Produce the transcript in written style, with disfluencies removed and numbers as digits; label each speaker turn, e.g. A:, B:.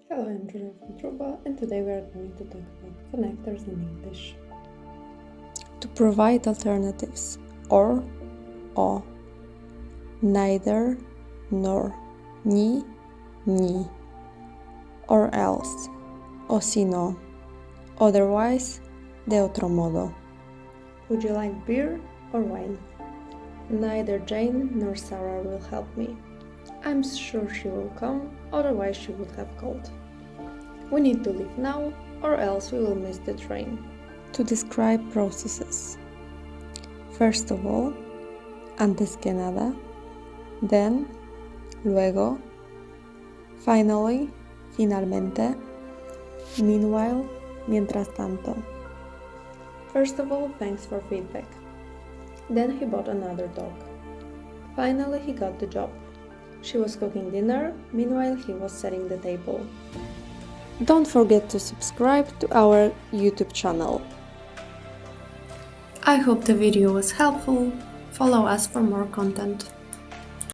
A: Hello, I'm Julia from Tourbel, and today we are going to talk about connectors in English.
B: To provide alternatives, or neither nor, ni, or else, o si no, otherwise, de otro modo.
A: Would you like beer or wine? Neither Jane nor Sarah will help me. I'm sure she will come, otherwise she would have called. We need to leave now, or else we will miss the train.
B: To describe processes. First of all, antes que nada, then, luego, finally, finalmente, meanwhile, mientras tanto.
A: First of all, thanks for feedback. Then he bought another dog. Finally, he got the job. She was cooking dinner, meanwhile he was setting the table.
B: Don't forget to subscribe to our YouTube channel.
A: I hope the video was helpful. Follow us for more content.